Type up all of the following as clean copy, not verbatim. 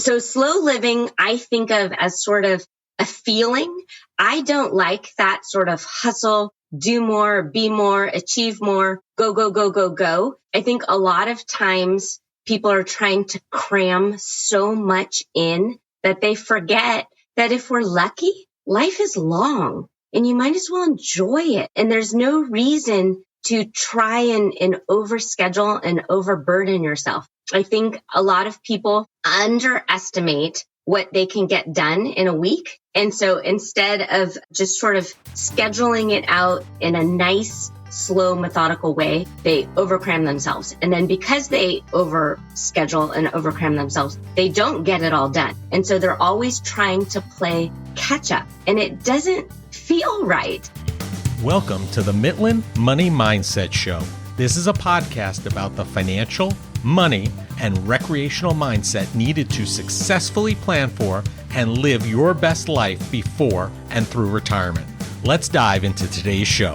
So slow living, I think of as sort of a feeling. I don't like that sort of hustle, do more, be more, achieve more, go, go, go, go, go. I think a lot of times people are trying to cram so much in that they forget that if we're lucky, life is long and you might as well enjoy it. And there's no reason to try and overschedule and overburden yourself. I think a lot of people underestimate what they can get done in a week. And so instead of just sort of scheduling it out in a nice, slow, methodical way, they overcram themselves. And then because they overschedule and overcram themselves, they don't get it all done. And so they're always trying to play catch up. And it doesn't feel right. Welcome to the Mitlin Money Mindset Show. This is a podcast about the financial, money, and recreational mindset needed to successfully plan for and live your best life before and through retirement. Let's dive into today's show.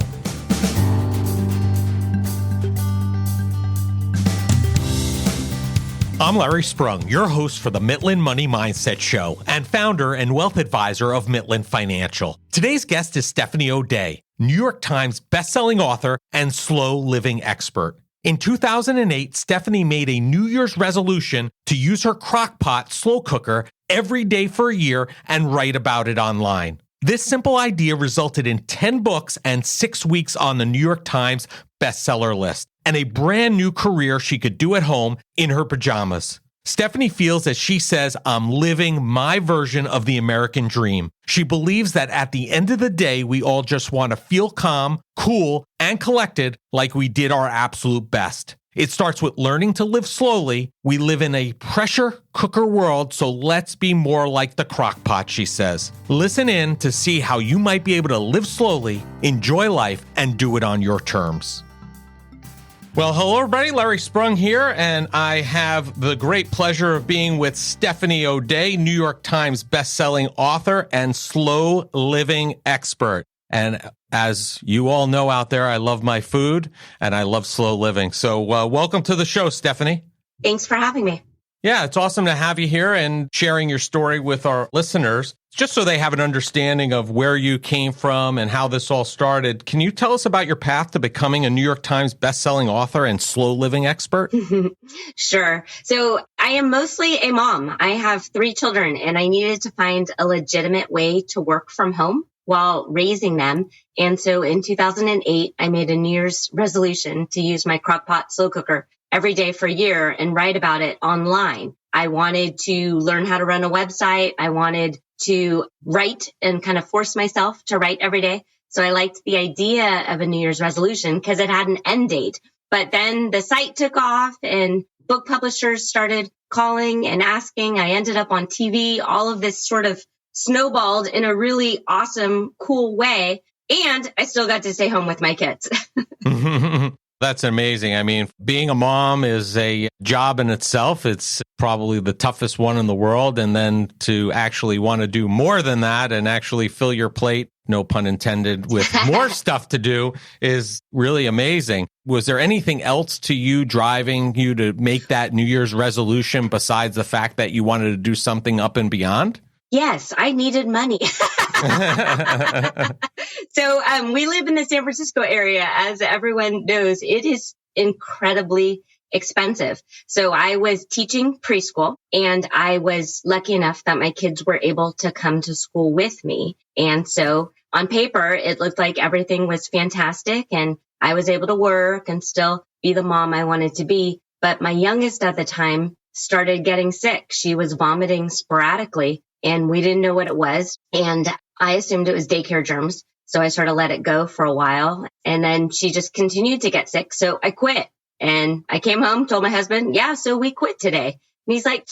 I'm Larry Sprung, your host for the Mitlin Money Mindset Show and founder and wealth advisor of Mitlin Financial. Today's guest is Stephanie O'Day, New York Times bestselling author and slow living expert. In 2008, Stephanie made a New Year's resolution to use her Crock-Pot slow cooker every day for a year and write about it online. This simple idea resulted in 10 books and 6 weeks on the New York Times bestseller list, and a brand new career she could do at home in her pajamas. Stephanie feels, as she says, I'm living my version of the American dream. She believes that at the end of the day, we all just want to feel calm, cool, and collected like we did our absolute best. It starts with learning to live slowly. We live in a pressure cooker world, so let's be more like the Crock-Pot, she says. Listen in to see how you might be able to live slowly, enjoy life, and do it on your terms. Well, hello, everybody. Larry Sprung here, and I have the great pleasure of being with Stephanie O'Day, New York Times bestselling author and slow living expert. And as you all know out there, I love my food and I love slow living. So welcome to the show, Stephanie. Thanks for having me. Yeah, it's awesome to have you here and sharing your story with our listeners, just so they have an understanding of where you came from and how this all started. Can you tell us about your path to becoming a New York Times bestselling author and slow living expert? Sure. So I am mostly a mom. I have 3 children, and I needed to find a legitimate way to work from home while raising them. And so in 2008, I made a New Year's resolution to use my Crock-Pot slow cooker every day for a year and write about it online. I wanted to learn how to run a website. I wanted to write and kind of force myself to write every day. So I liked the idea of a New Year's resolution because it had an end date. But then the site took off and book publishers started calling and asking. I ended up on TV. All of this sort of snowballed in a really awesome, cool way. And I still got to stay home with my kids. That's amazing. I mean, being a mom is a job in itself. It's probably the toughest one in the world. And then to actually want to do more than that and actually fill your plate, no pun intended, with more stuff to do is really amazing. Was there anything else to you driving you to make that New Year's resolution besides the fact that you wanted to do something up and beyond? Yes, I needed money. So we live in the San Francisco area. As everyone knows, it is incredibly expensive. So I was teaching preschool, and I was lucky enough that my kids were able to come to school with me. And so on paper, it looked like everything was fantastic, and I was able to work and still be the mom I wanted to be. But my youngest at the time started getting sick. She was vomiting sporadically, and we didn't know what it was. And I assumed it was daycare germs. So I sort of let it go for a while. And then she just continued to get sick. So I quit. And I came home, told my husband, yeah, so we quit today. And he's like,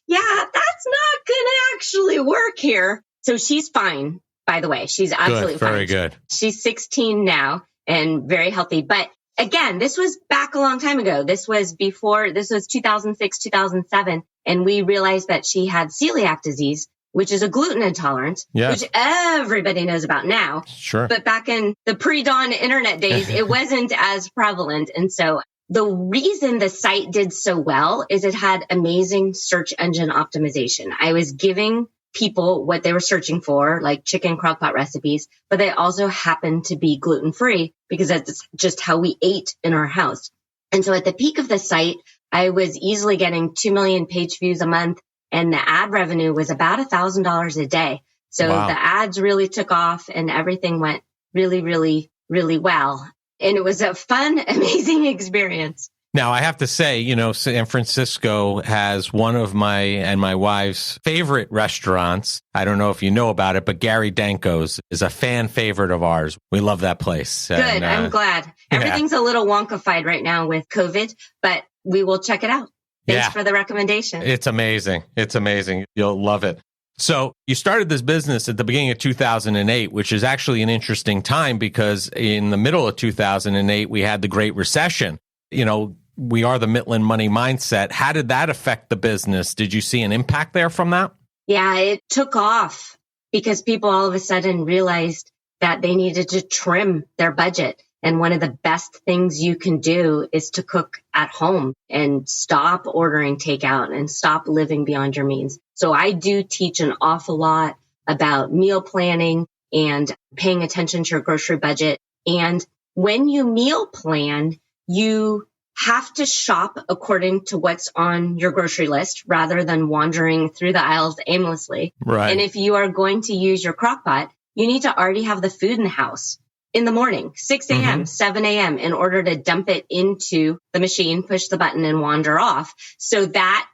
yeah, that's not going to actually work here. So she's fine, by the way. She's absolutely fine. Very good. She's 16 now and very healthy. But again, this was back a long time ago. This was 2006, 2007. And we realized that she had celiac disease, which is a gluten intolerance, which everybody knows about now. Sure. But back in the pre-dawn internet days, it wasn't as prevalent. And so the reason the site did so well is it had amazing search engine optimization. I was giving people what they were searching for, like chicken crock-pot recipes, but they also happened to be gluten-free because that's just how we ate in our house. And so at the peak of the site, I was easily getting 2 million page views a month, and the ad revenue was about $1,000 a day. So Wow. the ads really took off and everything went really, really, really well. And it was a fun, amazing experience. Now, I have to say, San Francisco has one of my and my wife's favorite restaurants. I don't know if you know about it, but Gary Danko's is a fan favorite of ours. We love that place. Good. And, I'm glad. Everything's a little wonkified right now with COVID, but we will check it out. Thanks for the recommendation. It's amazing. It's amazing. You'll love it. So you started this business at the beginning of 2008, which is actually an interesting time because in the middle of 2008, we had the Great Recession. We are the Mitlin Money Mindset. How did that affect the business? Did you see an impact there from that? Yeah, it took off because people all of a sudden realized that they needed to trim their budget. And one of the best things you can do is to cook at home and stop ordering takeout and stop living beyond your means. So I do teach an awful lot about meal planning and paying attention to your grocery budget. And when you meal plan, you have to shop according to what's on your grocery list rather than wandering through the aisles aimlessly. Right. And if you are going to use your Crock-Pot, you need to already have the food in the house in the morning, 6 a.m., 7 a.m., in order to dump it into the machine, push the button, and wander off. So that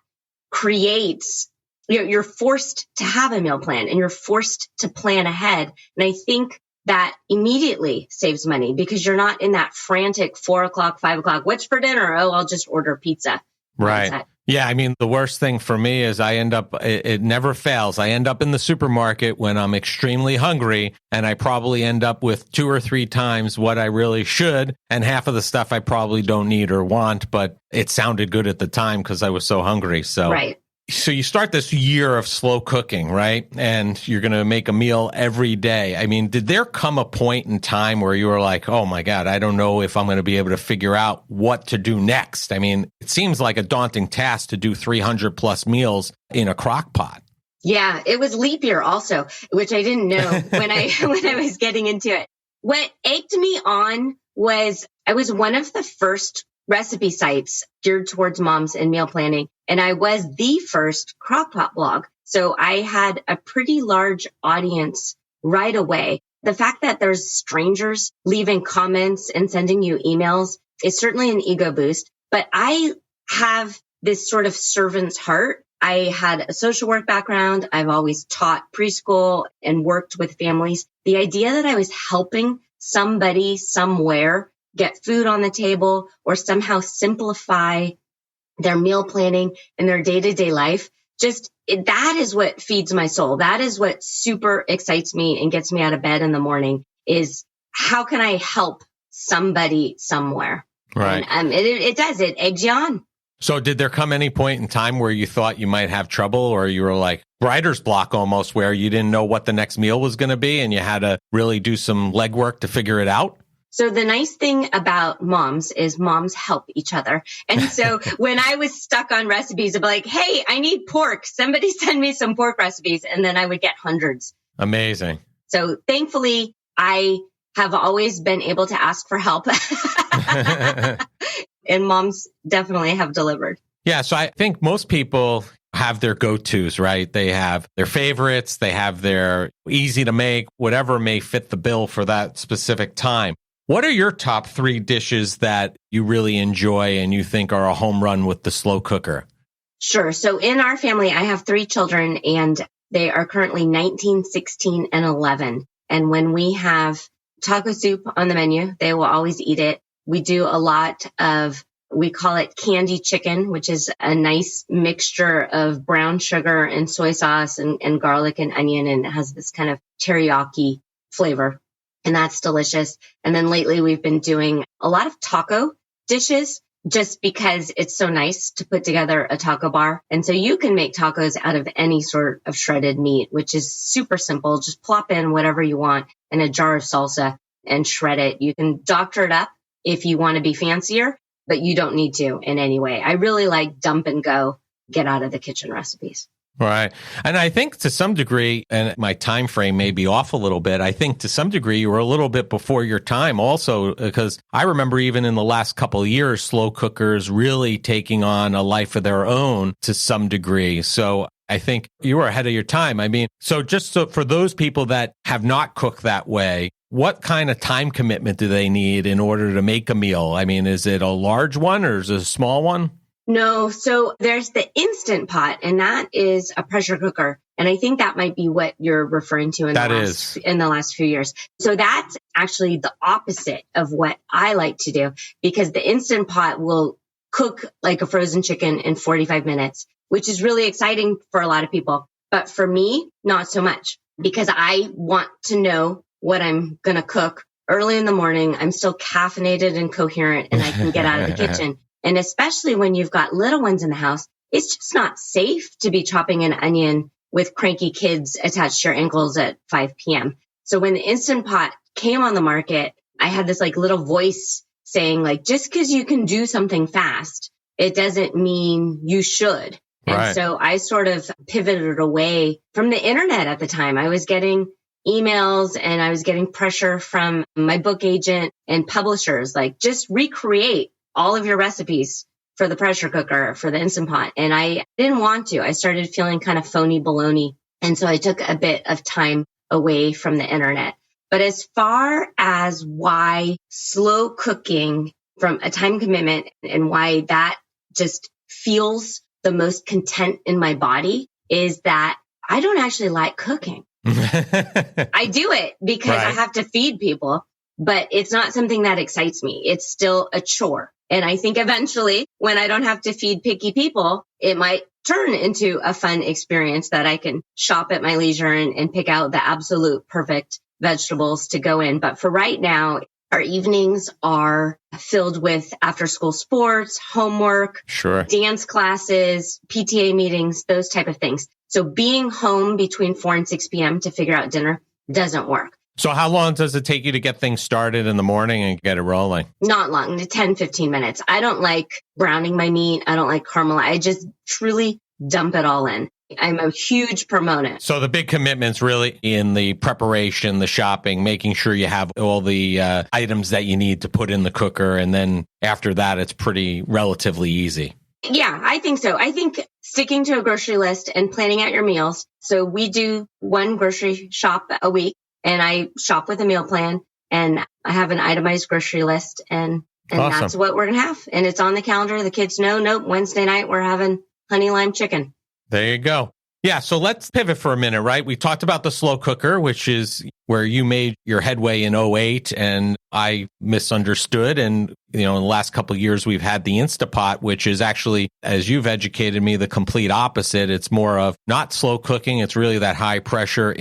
creates, you're forced to have a meal plan and you're forced to plan ahead. And I think that immediately saves money because you're not in that frantic 4 o'clock, 5 o'clock, what's for dinner? Oh, I'll just order pizza. Right. Yeah. I mean, the worst thing for me is it never fails. I end up in the supermarket when I'm extremely hungry and I probably end up with 2 or 3 times what I really should. And half of the stuff I probably don't need or want, but it sounded good at the time because I was so hungry. So, right. So you start this year of slow cooking, right? And you're going to make a meal every day. I mean, did there come a point in time where you were like, oh my God, I don't know if I'm going to be able to figure out what to do next? I mean, it seems like a daunting task to do 300 plus meals in a crock pot. Yeah, it was leap year also, which I didn't know when I was getting into it. What egged me on was I was one of the first recipe sites geared towards moms and meal planning. And I was the first Crock-Pot blog. So I had a pretty large audience right away. The fact that there's strangers leaving comments and sending you emails is certainly an ego boost. But I have this sort of servant's heart. I had a social work background. I've always taught preschool and worked with families. The idea that I was helping somebody somewhere get food on the table or somehow simplify their meal planning and their day-to-day life, that is what feeds my soul. That is what super excites me and gets me out of bed in the morning is how can I help somebody somewhere? Right. And it eggs you on. So did there come any point in time where you thought you might have trouble or you were like writer's block almost where you didn't know what the next meal was going to be and you had to really do some legwork to figure it out? So the nice thing about moms is moms help each other. And so when I was stuck on recipes, I'd be like, hey, I need pork. Somebody send me some pork recipes. And then I would get hundreds. Amazing. So thankfully, I have always been able to ask for help. And moms definitely have delivered. Yeah. So I think most people have their go-tos, right? They have their favorites. They have their easy to make, whatever may fit the bill for that specific time. What are your top 3 dishes that you really enjoy and you think are a home run with the slow cooker? Sure. So in our family, I have 3 children and they are currently 19, 16, and 11. And when we have taco soup on the menu, they will always eat it. We do a lot of, we call it candy chicken, which is a nice mixture of brown sugar and soy sauce and garlic and onion. And it has this kind of teriyaki flavor. And that's delicious. And then lately we've been doing a lot of taco dishes just because it's so nice to put together a taco bar. And so you can make tacos out of any sort of shredded meat, which is super simple. Just plop in whatever you want in a jar of salsa and shred it. You can doctor it up if you want to be fancier. but you don't need to in any way. I really like dump and go, get out of the kitchen recipes. Right. And I think to some degree, and my time frame may be off a little bit, I think to some degree you were a little bit before your time also, because I remember even in the last couple of years, slow cookers really taking on a life of their own to some degree. So I think you were ahead of your time. I mean, so for those people that have not cooked that way, what kind of time commitment do they need in order to make a meal? I mean, is it a large one or is it a small one? No. So there's the Instant Pot, and that is a pressure cooker. And I think that might be what you're referring to in the last few years. So that's actually the opposite of what I like to do, because the Instant Pot will cook like a frozen chicken in 45 minutes, which is really exciting for a lot of people. But for me, not so much, because I want to know what I'm going to cook early in the morning. I'm still caffeinated and coherent, and I can get out of the kitchen. And especially when you've got little ones in the house, it's just not safe to be chopping an onion with cranky kids attached to your ankles at 5 p.m. So when the Instant Pot came on the market, I had this like little voice saying like, just because you can do something fast, it doesn't mean you should. And so I sort of pivoted away from the internet at the time. I was getting emails and I was getting pressure from my book agent and publishers, like just recreate all of your recipes for the pressure cooker, for the Instant Pot. And I didn't want to. I started feeling kind of phony baloney. And so I took a bit of time away from the internet. But as far as why slow cooking from a time commitment and why that just feels the most content in my body is that I don't actually like cooking. I do it because I have to feed people, but it's not something that excites me. It's still a chore. And I think eventually when I don't have to feed picky people, it might turn into a fun experience that I can shop at my leisure and pick out the absolute perfect vegetables to go in. But for right now, our evenings are filled with after school sports, homework, dance classes, PTA meetings, those type of things. So being home between 4 and 6 p.m. to figure out dinner doesn't work. So how long does it take you to get things started in the morning and get it rolling? Not long, 10, 15 minutes. I don't like browning my meat. I don't like caramel. I just truly dump it all in. I'm a huge proponent. So the big commitment's really in the preparation, the shopping, making sure you have all the items that you need to put in the cooker. And then after that, it's pretty relatively easy. Yeah, I think so. I think sticking to a grocery list and planning out your meals. So we do one grocery shop a week. And I shop with a meal plan, and I have an itemized grocery list, and awesome. That's what we're going to have. And it's on the calendar. The kids know, nope, Wednesday night, we're having honey lime chicken. There you go. Yeah. So let's pivot for a minute, right? We talked about the slow cooker, which is where you made your headway in 2008, and I misunderstood. And, in the last couple of years, we've had the Instapot, which is actually, as you've educated me, the complete opposite. It's more of not slow cooking. It's really that high pressure,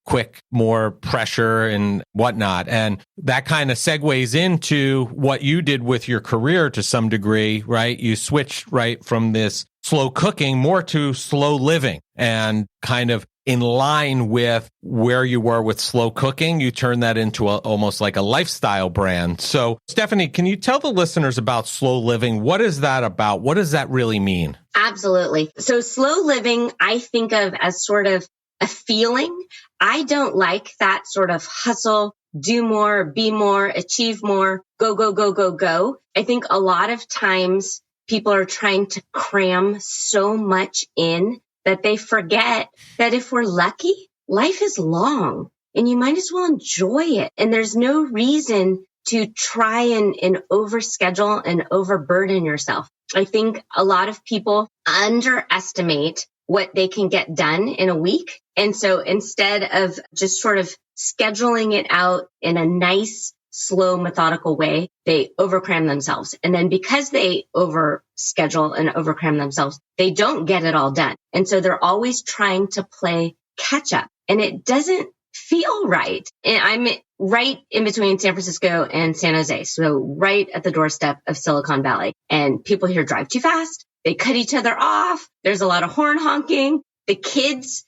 quick, more pressure and whatnot. And that kind of segues into what you did with your career to some degree, right? You switched right from this slow cooking more to slow living, and kind of in line with where you were with slow cooking, you turned that into almost like a lifestyle brand. So, Stephanie, can you tell the listeners about slow living? What is that about? What does that really mean? Absolutely. So slow living, I think of as sort of a feeling. I don't like that sort of hustle, do more, be more, achieve more, go, go, go, go, go. I think a lot of times people are trying to cram so much in that they forget that if we're lucky, life is long and you might as well enjoy it. And there's no reason to try and overschedule and overburden yourself. I think a lot of people underestimate what they can get done in a week. And so instead of just sort of scheduling it out in a nice, slow, methodical way, they overcram themselves. And then because they overschedule and overcram themselves, they don't get it all done. And so they're always trying to play catch up, and it doesn't feel right. And I'm right in between San Francisco and San Jose. So right at the doorstep of Silicon Valley, and people here drive too fast. They cut each other off. There's a lot of horn honking. The kids,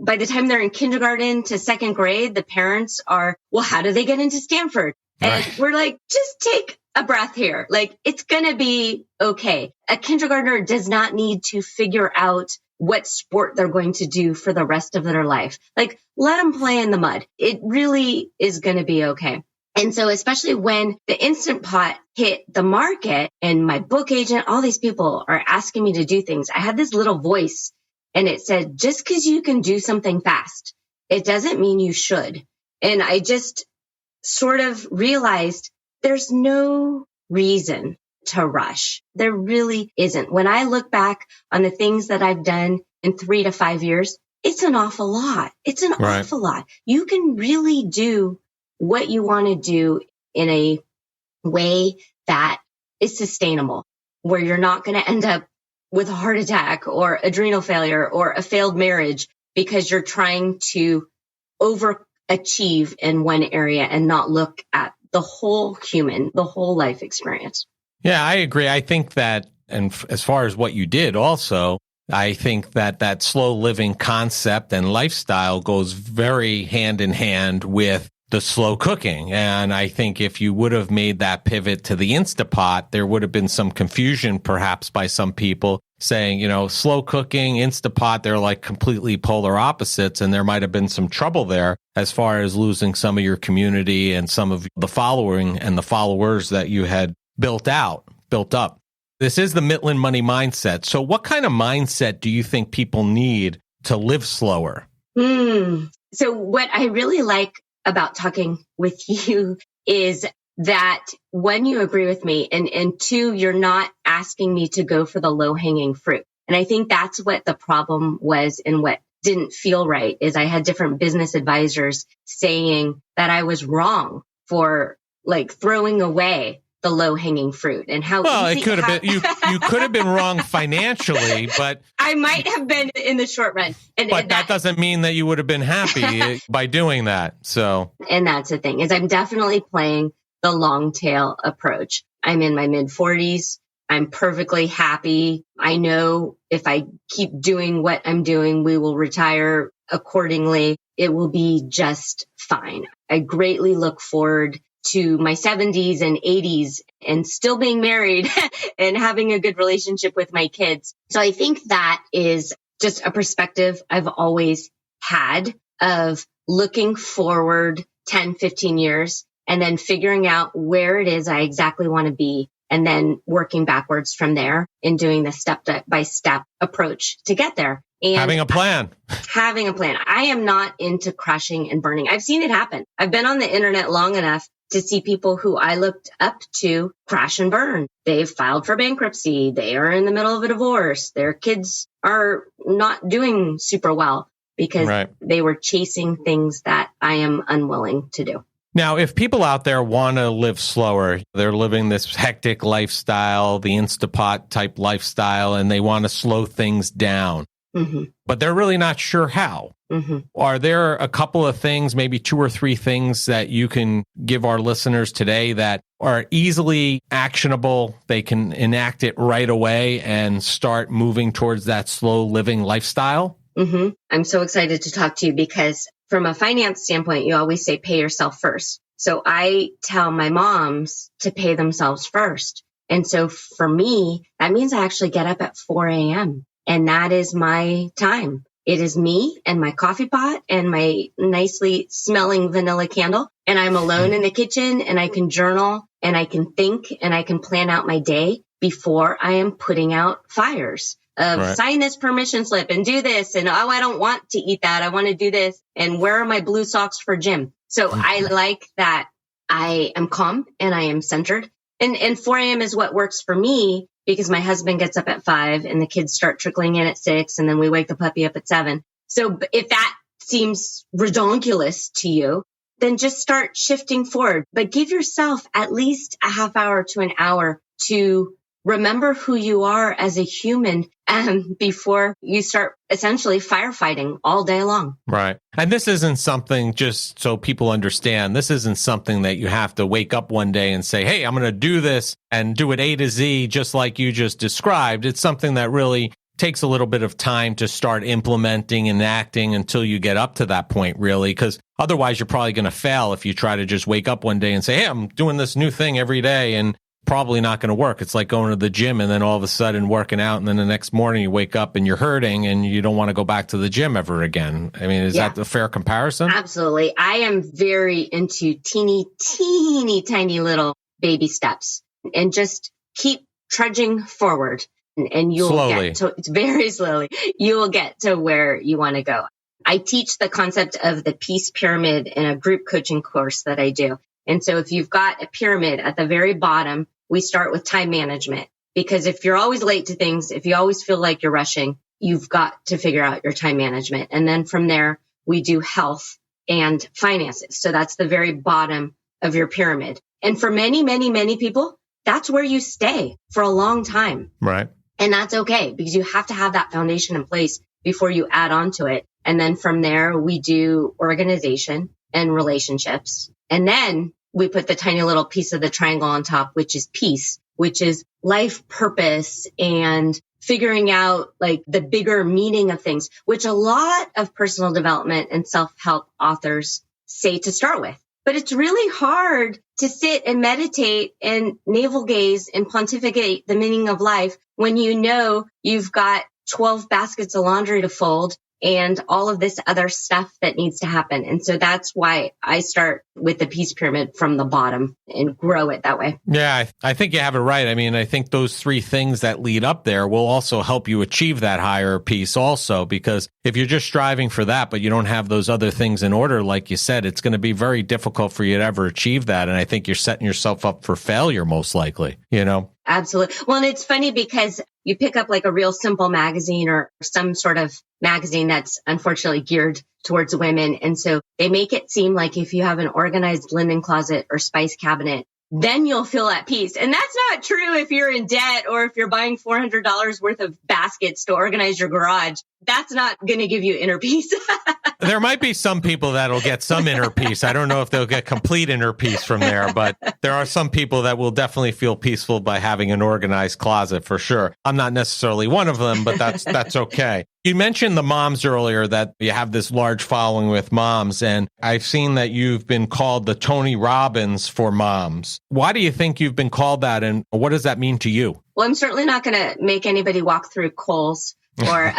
by the time they're in kindergarten to second grade, the parents are, well, how do they get into Stanford? And Right. we're like, just take a breath here. Like, it's going to be okay. A kindergartner does not need to figure out what sport they're going to do for the rest of their life. Like, let them play in the mud. It really is going to be okay. And so especially when the Instant Pot hit the market and my book agent, all these people are asking me to do things, I had this little voice and it said, just because you can do something fast, it doesn't mean you should. And I just sort of realized there's no reason to rush. There really isn't. When I look back on the things that I've done in 3 to 5 years, it's an awful lot. It's an awful lot. You can really do what you want to do in a way that is sustainable, where you're not going to end up with a heart attack or adrenal failure or a failed marriage because you're trying to overachieve in one area and not look at the whole human, the whole life experience. Yeah, I agree. I think that, and as far as what you did also, I think that that slow living concept and lifestyle goes very hand in hand with the slow cooking. And I think if you would have made that pivot to the Instapot, there would have been some confusion perhaps by some people saying, slow cooking, Instapot, they're like completely polar opposites. And there might have been some trouble there as far as losing some of your community and some of the following and the followers that you had built up. This is the Mitlin Money Mindset. So what kind of mindset do you think people need to live slower? So what I really like about talking with you is that, one, you agree with me, and two, you're not asking me to go for the low-hanging fruit. And I think that's what the problem was, and what didn't feel right is I had different business advisors saying that I was wrong for like throwing away the low-hanging fruit and how it could have been you could have been wrong financially, but I might have been in the short run. But that doesn't mean that you would have been happy by doing that. So, and that's the thing, is I'm definitely playing the long tail approach. I'm in my mid 40s. I'm perfectly happy. I know if I keep doing what I'm doing, we will retire accordingly. It will be just fine. I greatly look forward to my 70s and 80s and still being married and having a good relationship with my kids. So I think that is just a perspective I've always had of looking forward 10, 15 years and then figuring out where it is I exactly want to be and then working backwards from there and doing the step-by-step approach to get there. And having a plan. I am not into crashing and burning. I've seen it happen. I've been on the internet long enough to see people who I looked up to crash and burn. They've filed for bankruptcy. They are in the middle of a divorce. Their kids are not doing super well because they were chasing things that I am unwilling to do. Now, if people out there want to live slower, they're living this hectic lifestyle, the Instapot type lifestyle, and they want to slow things down, but they're really not sure how. Are there a couple of things, maybe 2 or 3 things that you can give our listeners today that are easily actionable? They can enact it right away and start moving towards that slow living lifestyle? I'm so excited to talk to you because from a finance standpoint, you always say pay yourself first. So I tell my moms to pay themselves first. And so for me, that means I actually get up at 4 a.m. and that is my time. It is me and my coffee pot and my nicely smelling vanilla candle. And I'm alone in the kitchen and I can journal and I can think and I can plan out my day before I am putting out fires of sign this permission slip and do this. And, I don't want to eat that. I want to do this. And where are my blue socks for gym? So I like that I am calm and I am centered. And 4 a.m. is what works for me because my husband gets up at 5 and the kids start trickling in at 6 and then we wake the puppy up at 7. So if that seems redonkulous to you, then just start shifting forward. But give yourself at least a half hour to an hour to remember who you are as a human before you start essentially firefighting all day long. Right. And this isn't something, just so people understand, this isn't something that you have to wake up one day and say, hey, I'm going to do this and do it A to Z, just like you just described. It's something that really takes a little bit of time to start implementing and acting until you get up to that point, really, because Otherwise, you're probably going to fail if you try to just wake up one day and say, hey, I'm doing this new thing every day, and probably not going to work. It's like going to the gym and then all of a sudden working out, and then the next morning you wake up and you're hurting and you don't want to go back to the gym ever again. I mean, is that a fair comparison? Absolutely. I am very into teeny tiny little baby steps, and just keep trudging forward, and you'll get to, it's very slowly, you will get to where you want to go. I teach the concept of the peace pyramid in a group coaching course that I do. And so if you've got a pyramid at the very bottom, we start with time management, because if you're always late to things, if you always feel like you're rushing, you've got to figure out your time management. And then from there, we do health and finances. So that's the very bottom of your pyramid. And for many people, that's where you stay for a long time. Right. And that's okay, because you have to have that foundation in place before you add on to it. And then from there, we do organization and relationships. And then we put the tiny little piece of the triangle on top, which is peace, which is life purpose and figuring out like the bigger meaning of things, which a lot of personal development and self-help authors say to start with. But it's really hard to sit and meditate and navel gaze and pontificate the meaning of life when you know you've got 12 baskets of laundry to fold and all of this other stuff that needs to happen. And so that's why I start with the peace pyramid from the bottom and grow it that way. Yeah, I think you have it right. I mean, I think those three things that lead up there will also help you achieve that higher peace also, because if you're just striving for that, but you don't have those other things in order, like you said, it's going to be very difficult for you to ever achieve that. And I think you're setting yourself up for failure, most likely, you know? Absolutely. Well, and it's funny because you pick up like a Real Simple magazine or some sort of magazine that's unfortunately geared towards women. And so they make it seem like if you have an organized linen closet or spice cabinet, then you'll feel at peace. And that's not true if you're in debt or if you're buying $400 worth of baskets to organize your garage. That's not going to give you inner peace. There might be some people that'll get some inner peace. I don't know if they'll get complete inner peace from there, but there are some people that will definitely feel peaceful by having an organized closet for sure. I'm not necessarily one of them, but that's okay. You mentioned the moms earlier, that you have this large following with moms, and I've seen that you've been called the Tony Robbins for moms. Why do you think you've been called that, and what does that mean to you? Well, I'm certainly not going to make anybody walk through coals or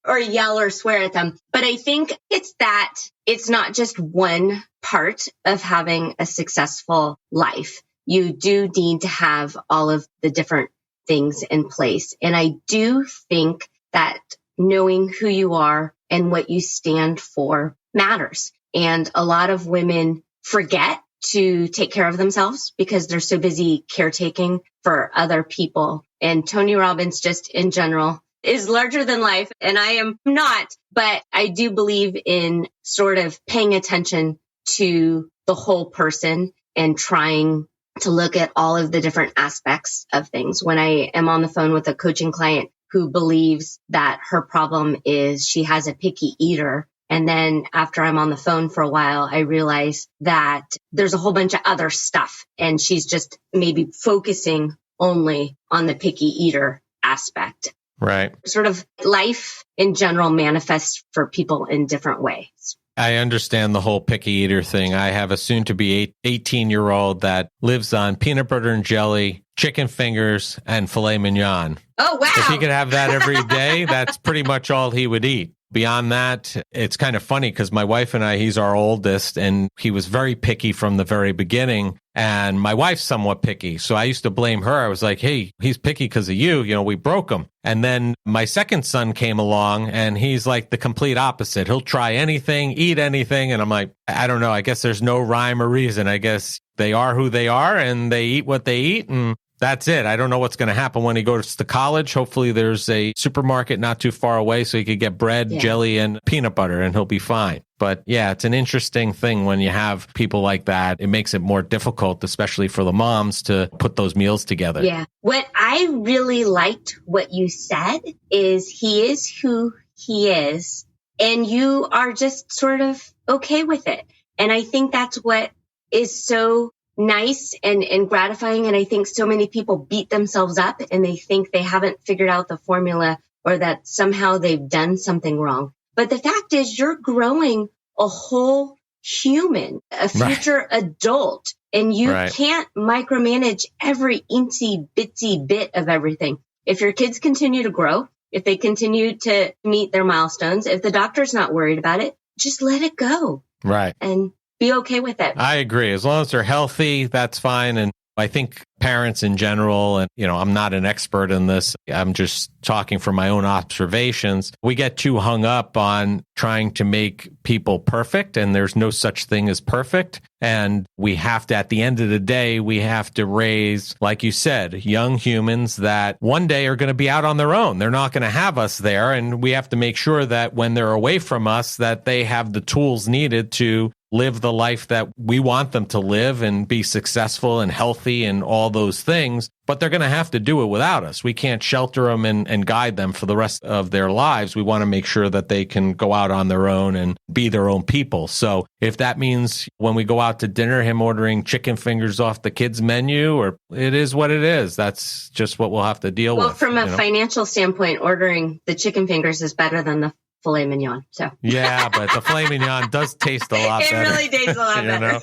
or yell or swear at them. But I think it's that it's not just one part of having a successful life. You do need to have all of the different things in place. And I do think that knowing who you are and what you stand for matters. And a lot of women forget to take care of themselves because they're so busy caretaking for other people. And Tony Robbins, just in general, is larger than life. And I am not, but I do believe in sort of paying attention to the whole person and trying to look at all of the different aspects of things. When I am on the phone with a coaching client who believes that her problem is she has a picky eater, and then after I'm on the phone for a while, I realize that there's a whole bunch of other stuff, and she's just maybe focusing only on the picky eater aspect. Right. Sort of life in general manifests for people in different ways. I understand the whole picky eater thing. I have a soon-to-be 18-year-old that lives on peanut butter and jelly, chicken fingers, and filet mignon. Oh, wow. If he could have that every day, that's pretty much all he would eat. Beyond that, it's kind of funny because my wife and I, he's our oldest, and he was very picky from the very beginning. And my wife's somewhat picky. So I used to blame her. I was like, hey, he's picky because of you. You know, we broke him. And then my second son came along and he's like the complete opposite. He'll try anything, eat anything. And I'm like, I don't know. I guess there's no rhyme or reason. I guess they are who they are and they eat what they eat. And that's it. I don't know what's going to happen when he goes to college. Hopefully there's a supermarket not too far away so he could get bread, jelly, and peanut butter and he'll be fine. But yeah, it's an interesting thing when you have people like that. It makes it more difficult, especially for the moms, to put those meals together. Yeah. What I really liked what you said is he is who he is and you are just sort of okay with it. And I think that's what is so nice and gratifying. And I think so many people beat themselves up and they think they haven't figured out the formula or that somehow they've done something wrong. But the fact is you're growing a whole human, a future adult. And you can't micromanage every incy bitsy bit of everything. If your kids continue to grow, if they continue to meet their milestones, if the doctor's not worried about it, just let it go. Right. And be okay with it. I agree. As long as they're healthy, that's fine. And I think parents in general, and I'm not an expert in this, I'm just talking from my own observations. We get too hung up on trying to make people perfect, and there's no such thing as perfect. And we have to, at the end of the day, we have to raise, like you said, young humans that one day are going to be out on their own. They're not going to have us there. And we have to make sure that when they're away from us, that they have the tools needed to live the life that we want them to live and be successful and healthy and all those things. But they're going to have to do it without us. We can't shelter them and guide them for the rest of their lives. We want to make sure that they can go out on their own and be their own people. So if that means when we go out to dinner, him ordering chicken fingers off the kids' menu, or it is what it is, that's just what we'll have to deal with. Well, from a financial standpoint, ordering the chicken fingers is better than the filet mignon. So yeah, but the filet mignon does taste a lot better. It really tastes a lot better.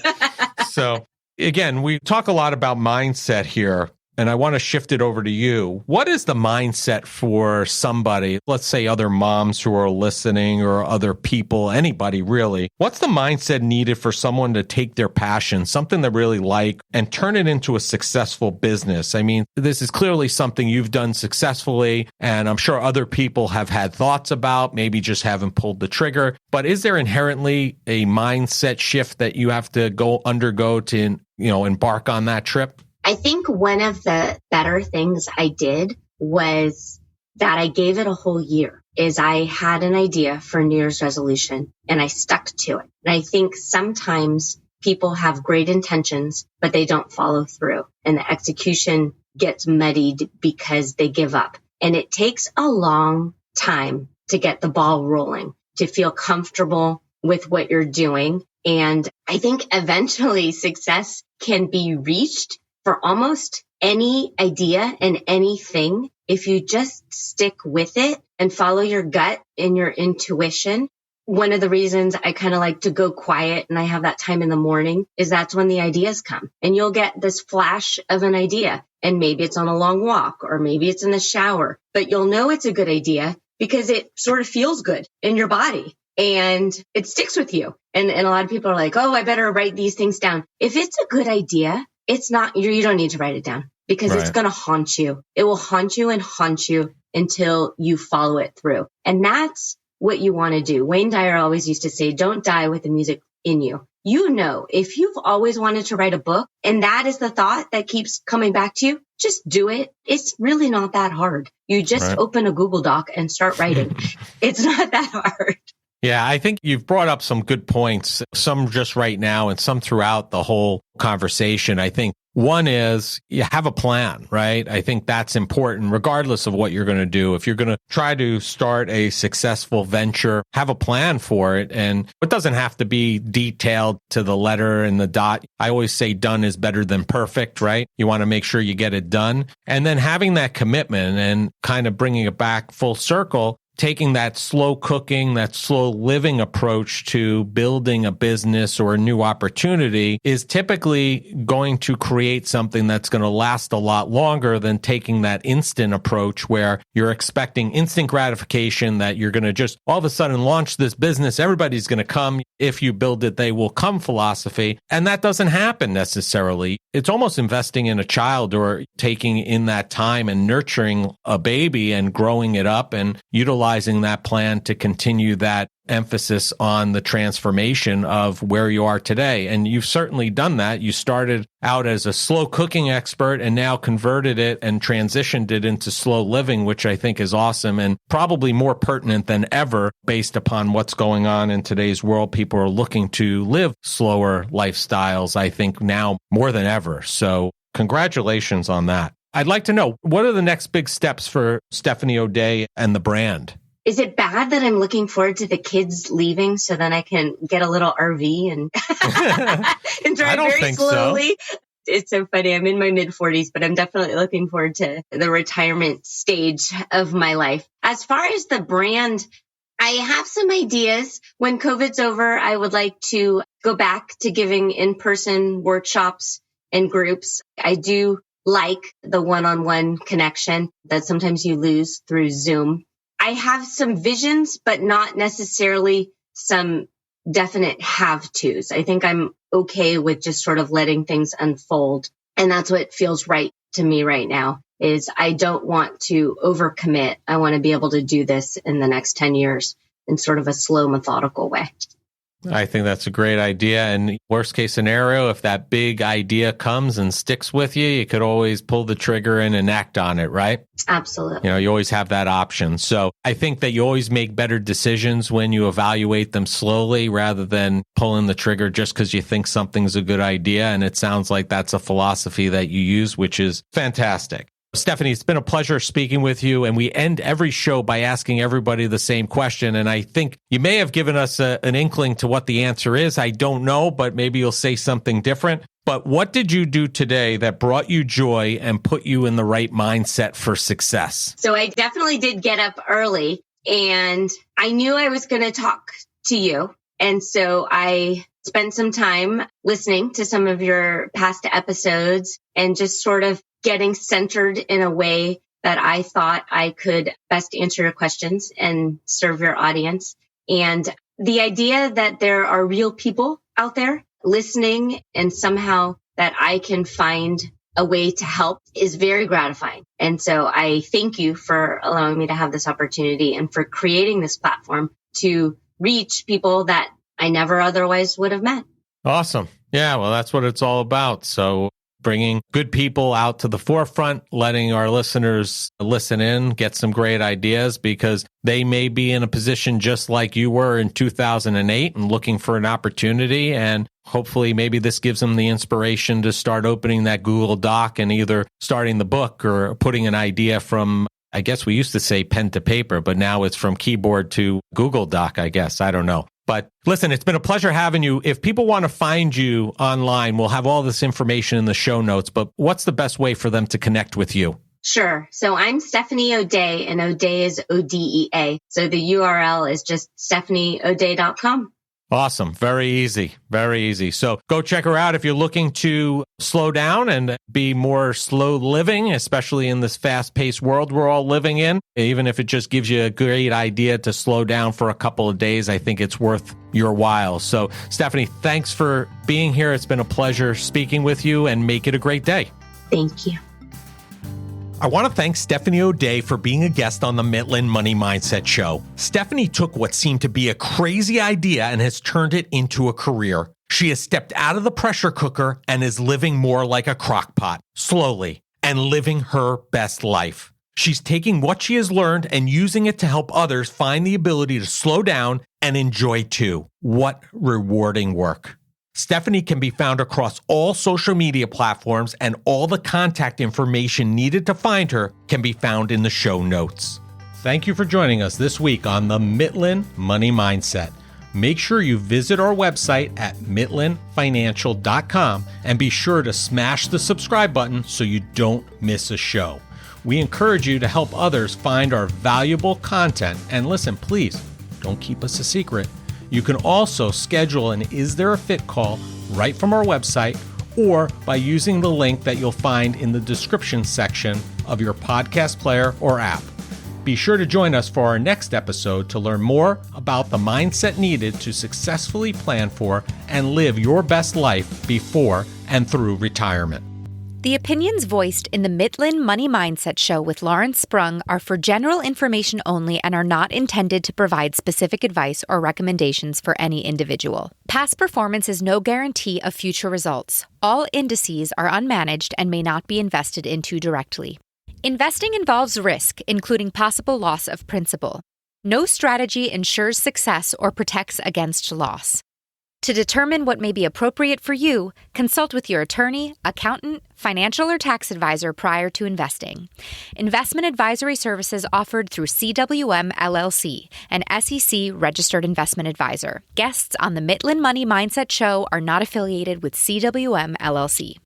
So again, we talk a lot about mindset here, and I want to shift it over to you. What is the mindset for somebody, let's say other moms who are listening or other people, anybody really? What's the mindset needed for someone to take their passion, something they really like, and turn it into a successful business? I mean, this is clearly something you've done successfully, and I'm sure other people have had thoughts about, maybe just haven't pulled the trigger. But is there inherently a mindset shift that you have to undergo to, embark on that trip? I think one of the better things I did was that I gave it a whole year. I had an idea for a New Year's resolution and I stuck to it. And I think sometimes people have great intentions, but they don't follow through and the execution gets muddied because they give up. And it takes a long time to get the ball rolling, to feel comfortable with what you're doing. And I think eventually success can be reached for almost any idea and anything if you just stick with it and follow your gut and your intuition. One of the reasons I kind of like to go quiet and I have that time in the morning is that's when the ideas come. And you'll get this flash of an idea, and maybe it's on a long walk or maybe it's in the shower, but you'll know it's a good idea because it sort of feels good in your body and it sticks with you. And a lot of people are like, oh, I better write these things down. If it's a good idea, it's not, you don't need to write it down because it's going to haunt you. It will haunt you and haunt you until you follow it through. And that's what you want to do. Wayne Dyer always used to say, don't die with the music in you. If you've always wanted to write a book and that is the thought that keeps coming back to you, just do it. It's really not that hard. You just open a Google Doc and start writing. It's not that hard. Yeah, I think you've brought up some good points, some just right now and some throughout the whole conversation. I think one is you have a plan, right? I think that's important regardless of what you're going to do. If you're going to try to start a successful venture, have a plan for it. And it doesn't have to be detailed to the letter and the dot. I always say done is better than perfect, right? You want to make sure you get it done. And then having that commitment and kind of bringing it back full circle, taking that slow cooking, that slow living approach to building a business or a new opportunity is typically going to create something that's going to last a lot longer than taking that instant approach where you're expecting instant gratification, that you're going to just all of a sudden launch this business. Everybody's going to come. If you build it, they will come philosophy. And that doesn't happen necessarily. It's almost investing in a child or taking in that time and nurturing a baby and growing it up and utilizing that plan to continue that emphasis on the transformation of where you are today. And you've certainly done that. You started out as a slow cooking expert and now converted it and transitioned it into slow living, which I think is awesome and probably more pertinent than ever based upon what's going on in today's world. People are looking to live slower lifestyles, I think now more than ever. So congratulations on that. I'd like to know, what are the next big steps for Stephanie O'Day and the brand? Is it bad that I'm looking forward to the kids leaving so then I can get a little RV and, and drive very slowly? So. It's so funny. I'm in my mid-40s, but I'm definitely looking forward to the retirement stage of my life. As far as the brand, I have some ideas. When COVID's over, I would like to go back to giving in-person workshops and groups. I do like the one-on-one connection that sometimes you lose through Zoom. I have some visions, but not necessarily some definite have-tos. I think I'm okay with just sort of letting things unfold. And that's what feels right to me right now. Is I don't want to overcommit. I want to be able to do this in the next 10 years in sort of a slow, methodical way. I think that's a great idea. And worst case scenario, if that big idea comes and sticks with you, you could always pull the trigger in and act on it, right? Absolutely. You always have that option. So I think that you always make better decisions when you evaluate them slowly rather than pulling the trigger just because you think something's a good idea. And it sounds like that's a philosophy that you use, which is fantastic. Stephanie, it's been a pleasure speaking with you, and we end every show by asking everybody the same question, and I think you may have given us an inkling to what the answer is. I don't know, but maybe you'll say something different. But what did you do today that brought you joy and put you in the right mindset for success? So I definitely did get up early, and I knew I was going to talk to you, and so I spent some time listening to some of your past episodes and just sort of getting centered in a way that I thought I could best answer your questions and serve your audience. And the idea that there are real people out there listening and somehow that I can find a way to help is very gratifying. And so I thank you for allowing me to have this opportunity and for creating this platform to reach people that I never otherwise would have met. Awesome. Yeah, well, that's what it's all about. So bringing good people out to the forefront, letting our listeners listen in, get some great ideas because they may be in a position just like you were in 2008 and looking for an opportunity. And hopefully maybe this gives them the inspiration to start opening that Google Doc and either starting the book or putting an idea from, I guess we used to say pen to paper, but now it's from keyboard to Google Doc, I guess. I don't know. But listen, it's been a pleasure having you. If people want to find you online, we'll have all this information in the show notes, but what's the best way for them to connect with you? Sure. So I'm Stephanie O'Day, and O'Day is O-D-E-A. So the URL is just stephanieoday.com. Awesome. Very easy. Very easy. So go check her out if you're looking to slow down and be more slow living, especially in this fast-paced world we're all living in. Even if it just gives you a great idea to slow down for a couple of days, I think it's worth your while. So Stephanie, thanks for being here. It's been a pleasure speaking with you, and make it a great day. Thank you. I want to thank Stephanie O'Day for being a guest on the Mitlin Money Mindset Show. Stephanie took what seemed to be a crazy idea and has turned it into a career. She has stepped out of the pressure cooker and is living more like a crock-pot, slowly, and living her best life. She's taking what she has learned and using it to help others find the ability to slow down and enjoy too. What rewarding work. Stephanie can be found across all social media platforms, and all the contact information needed to find her can be found in the show notes. Thank you for joining us this week on the Mitlin Money Mindset. Make sure you visit our website at mitlinfinancial.com and be sure to smash the subscribe button so you don't miss a show. We encourage you to help others find our valuable content. And listen, please, don't keep us a secret. You can also schedule an Is There a Fit call right from our website or by using the link that you'll find in the description section of your podcast player or app. Be sure to join us for our next episode to learn more about the mindset needed to successfully plan for and live your best life before and through retirement. The opinions voiced in the Mitlin Money Mindset Show with Lawrence Sprung are for general information only and are not intended to provide specific advice or recommendations for any individual. Past performance is no guarantee of future results. All indices are unmanaged and may not be invested into directly. Investing involves risk, including possible loss of principal. No strategy ensures success or protects against loss. To determine what may be appropriate for you, consult with your attorney, accountant, financial or tax advisor prior to investing. Investment advisory services offered through CWM LLC, an SEC-registered investment advisor. Guests on the Mitlin Money Mindset Show are not affiliated with CWM LLC.